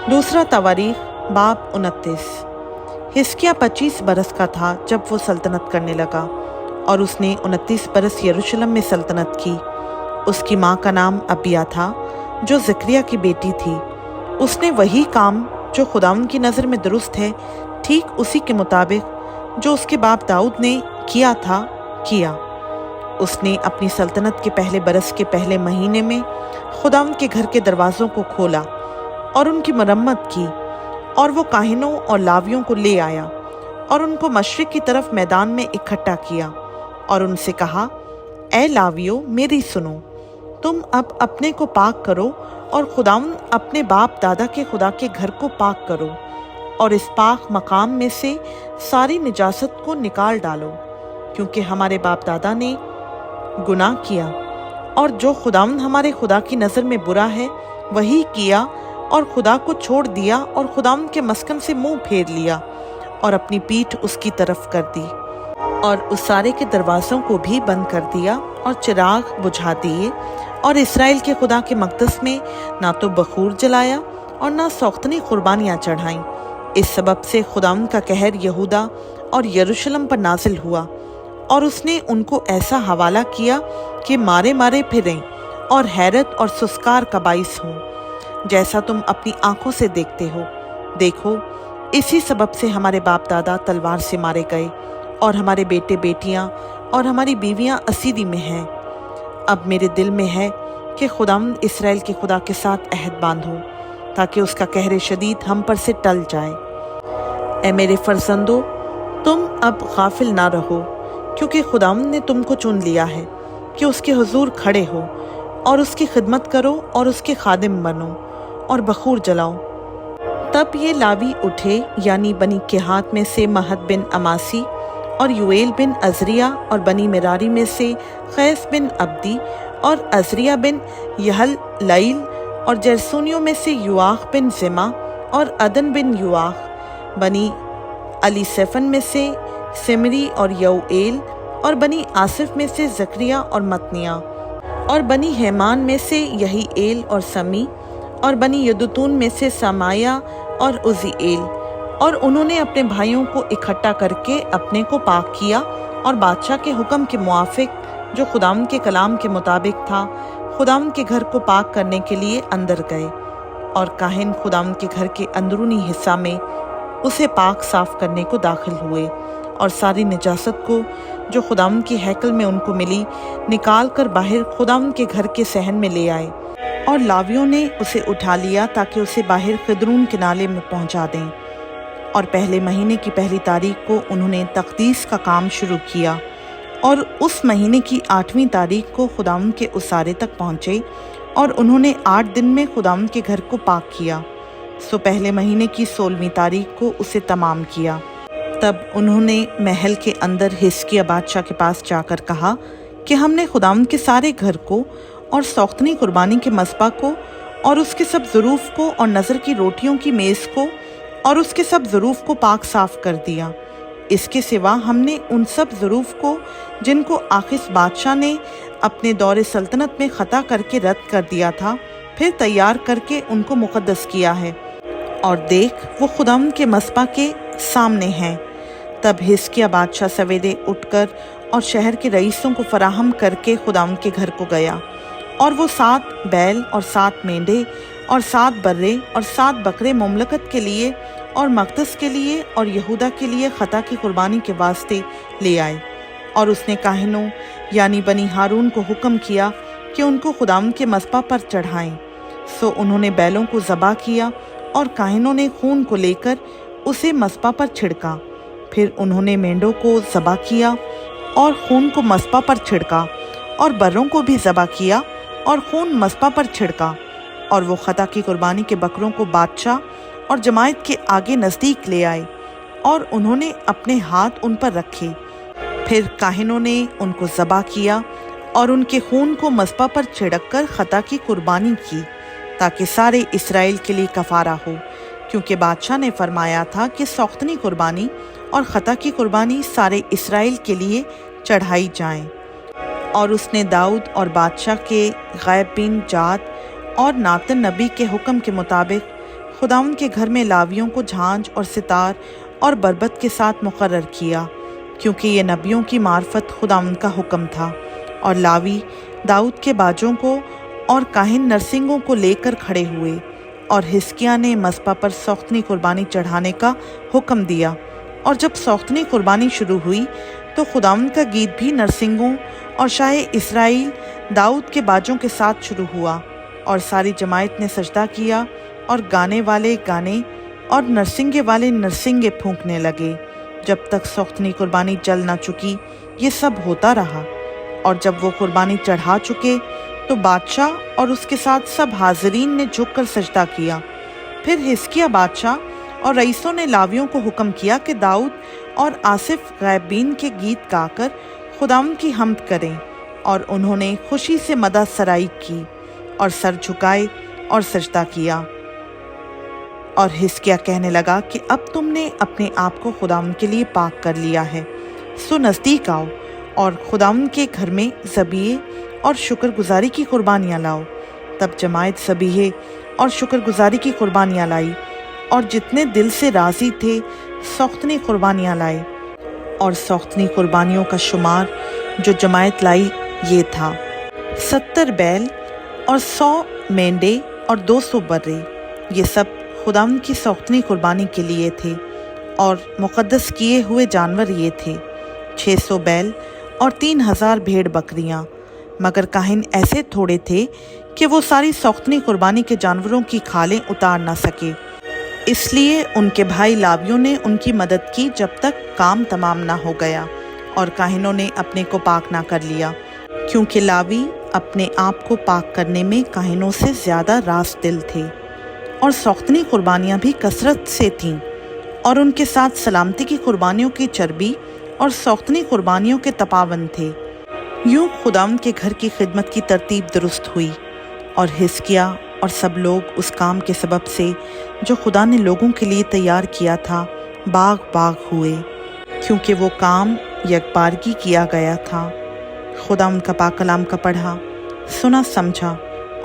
दूसरा तवारीख बाब 29। हिजकिय्याह 25 बरस का था जब वो सल्तनत करने लगा और उसने 29 बरस यरूशलेम में सल्तनत की। उसकी माँ का नाम अबिया था जो ज़करिया की बेटी थी। उसने वही काम जो खुदावंद की नज़र में दुरुस्त है, ठीक उसी के मुताबिक जो उसके बाप दाऊद ने किया था, किया। उसने अपनी सल्तनत के पहले बरस के पहले महीने में खुदावंद के घर के दरवाज़ों को खोला और उनकी मरम्मत की, और वो काहिनों और लावियों को ले आया और उनको मशरिक की तरफ मैदान में इकट्ठा किया और उनसे कहा, ए लावियों, मेरी सुनो, तुम अब अपने को पाक करो और खुदावंद अपने बाप दादा के खुदा के घर को पाक करो और इस पाक मकाम में से सारी निजासत को निकाल डालो, क्योंकि हमारे बाप दादा ने गुनाह किया और जो खुदावंद हमारे खुदा की नज़र में बुरा है वही किया, और खुदा को छोड़ दिया और खुदावंद के मस्कन से मुंह फेर लिया और अपनी पीठ उसकी तरफ कर दी और उस सारे के दरवाज़ों को भी बंद कर दिया और चिराग बुझा दिए और इसराइल के खुदा के मक़दस में ना तो बखूर जलाया और ना सौख्तनी कुर्बानियाँ चढ़ाईं। इस सबब से खुदावंद का कहर यहूदा और यरूशलेम पर नाजिल हुआ और उसने उनको ऐसा हवाला किया कि मारे मारे फिरें और हैरत और सुस्कार का बाइस हों, जैसा तुम अपनी आंखों से देखते हो। देखो, इसी सबब से हमारे बाप दादा तलवार से मारे गए और हमारे बेटे बेटियां और हमारी बीवियां असीरी में हैं। अब मेरे दिल में है कि खुदावंद इसराइल के खुदा के साथ अहद बांधो, ताकि उसका कहर शदीद हम पर से टल जाए। ए मेरे फरजंदो, तुम अब गाफिल ना रहो, क्योंकि खुदावंद ने तुमको चुन लिया है कि उसके हुजूर खड़े हो और उसकी खिदमत करो और उसके खादिम बनो और बखूर जलाओ। तब ये लावी उठे, यानी बनी केहात में से महत बिन अमासी और यूएल बिन अजरिया, और बनी मेरारी में से खैस बिन अब्दी और अजरिया बिन यहल लईल, और जरसूनियों में से युआख बिन जिमा और अदन बिन युआख, बनी अलीसेफन में से सिमरी और यऊएल, और बनी आसिफ में से जकरिया और मतनिया, और बनी हेमान में से यही एल और समी, और बनी यदुतून में से समाया और उजीएल। और उन्होंने अपने भाइयों को इकट्ठा करके अपने को पाक किया और बादशाह के हुक्म के मुआफिक, जो खुदावंद के कलाम के मुताबिक था, खुदावंद के घर को पाक करने के लिए अंदर गए। और काहिन खुदावंद के घर के अंदरूनी हिस्सा में उसे पाक साफ करने को दाखिल हुए और सारी निजासत को जो खुदावंद की हैकल में उनको मिली निकाल कर बाहर खुदावंद के घर के सहन में ले आए, और लावियों ने उसे उठा लिया ताकि उसे बाहर किद्रून के नाले में पहुंचा दें। और पहले महीने की पहली तारीख को उन्होंने तकदीस का काम शुरू किया और उस महीने की 8वीं तारीख को खुदावंद के उसारे तक पहुँचे और उन्होंने 8 दिन में खुदावंद के घर को पाक किया। सो पहले महीने की 16वीं तारीख को उसे तमाम किया। तब उन्होंने महल के अंदर हिजकिय्याह बादशाह के पास जाकर कहा कि हमने खुदावंद के सारे घर को और सौख्तनी कुर्बानी के मस्बा को और उसके सब ज़रूफ को और नज़र की रोटियों की मेज़ को और उसके सब ज़रूफ को पाक साफ कर दिया। इसके सिवा हमने उन सब ज़रूफ को जिनको आखिस बादशाह ने अपने दौरे सल्तनत में ख़ता करके रद्द कर दिया था, फिर तैयार करके उनको मुक़द्दस किया है, और देख, वो खुदावंद के मस्बा के सामने हैं। तब हिजकिय्याह बादशाह सवेरे उठकर और शहर के रईसों को फराहम करके खुदावंद के घर को गया, और वो 7 बैल और 7 मेंढे और 7 बर्रे और 7 बकरे मुमलकत के लिए और मक़दस के लिए और यहूदा के लिए ख़ता की कुर्बानी के वास्ते ले आए। और उसने काहिनों यानी बनी हारून को हुक्म किया कि उनको खुदावंद के मस्बा पर चढ़ाएं। सो उन्होंने बैलों को ज़बा किया और काहिनों ने खून को लेकर उसे मस्बा पर छिड़का। फिर उन्होंने मेंढों को ज़बा किया और खून को मस्बा पर छिड़का, और बर्रों को भी ज़बा किया और खून मस्बा पर छिड़का। और वो ख़ता की कुर्बानी के बकरों को बादशाह और जमायत के आगे नज़दीक ले आए, और उन्होंने अपने हाथ उन पर रखे। फिर काहिनों ने उनको ज़बा किया और उनके खून को मस्बा पर छिड़क कर ख़ता की कुर्बानी की, ताकि सारे इसराइल के लिए कफ़ारा हो, क्योंकि बादशाह ने फरमाया था कि सौख्तनी कुर्बानी और ख़ता की कुर्बानी सारे इसराइल के लिए चढ़ाई जाएं। और उसने दाऊद और बादशाह के गैब बिन जाद और नातन नबी के हुक्म के मुताबिक खुदावंद के घर में लावियों को झांझ और सितार और बरबत के साथ मुकर्रर किया, क्योंकि ये नबियों की मार्फत खुदावंद का हुक्म था। और लावी दाऊद के बाजों को और काहिन नरसिंगों को लेकर खड़े हुए। और हिजकिय्याह ने मस्पा पर सौख्तनी कुर्बानी चढ़ाने का हुक्म दिया। और जब सौख्तनी कुर्बानी शुरू हुई तो खुदावंद का गीत भी नरसिंगों और शाह इस्राएल दाऊद के बाजों के साथ शुरू हुआ। और सारी जमायत ने सजदा किया और गाने वाले गाने और नरसिंगे वाले नरसिंगे फूंकने लगे, जब तक सौख्तनी कुर्बानी जल ना चुकी। ये सब होता रहा। और जब वो कुर्बानी चढ़ा चुके तो बादशाह और उसके साथ सब हाज़रीन ने झुककर सजदा किया। फिर हिजकिय्याह बादशाह और रईसों ने लावियों को हुक्म किया कि दाऊद और आसिफ गैबीन के गीत गाकर खुदावंद की हम्द करें। और उन्होंने खुशी से मदह सराई की और सर झुकाए और सजदा किया। और हिजकिय्याह कहने लगा कि अब तुमने अपने आप को खुदावंद के लिए पाक कर लिया है, सो नज़दीक आओ और खुदावंद के घर में ज़बीहे और शुक्रगुजारी की कुर्बानियाँ लाओ। तब जमायत ज़बीहे और शुक्रगुजारी की कुर्बानियाँ लाई, और जितने दिल से राज़ी थे सौख्तनी कुर्बानियाँ लाए। और सौख्तनी कुर्बानियों का शुमार जो जमायत लाई ये था 70 बैल और 100 मेंढे और 200 बर्रे। ये सब खुदावंद की सौख्तनी कुर्बानी के लिए थे। और मुक़द्दस किए हुए जानवर ये थे 600 बैल और 3000 भेड़ बकरियां। मगर काहिन ऐसे थोड़े थे कि वो सारी सौख्तनी कुर्बानी के जानवरों की खालें उतार ना सके। इसलिए उनके भाई लावियों ने उनकी मदद की जब तक काम तमाम ना हो गया। और काहिनों ने अपने को पाक ना कर लिया, क्योंकि लावी अपने आप को पाक करने में काहिनों से ज़्यादा रास दिल थे। और सौख्तनी कुर्बानियाँ भी कसरत से थीं, और उनके साथ सलामती की कुर्बानियों की चर्बी और सौख्तनी कुर्बानियों के तपावन थे। यूँ खुदावंद के घर की खिदमत की तरतीब दुरुस्त हुई। और हिजकिय्याह और सब लोग उस काम के सबब से जो खुदा ने लोगों के लिए तैयार किया था बाग बाग हुए, क्योंकि वो काम यकबारगी किया गया था। खुदावंद का पाक कलाम का पढ़ा, सुना, समझा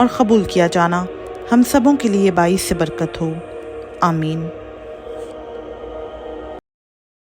और कबूल किया जाना हम सबों के लिए बाइस से बरकत हो। आमीन।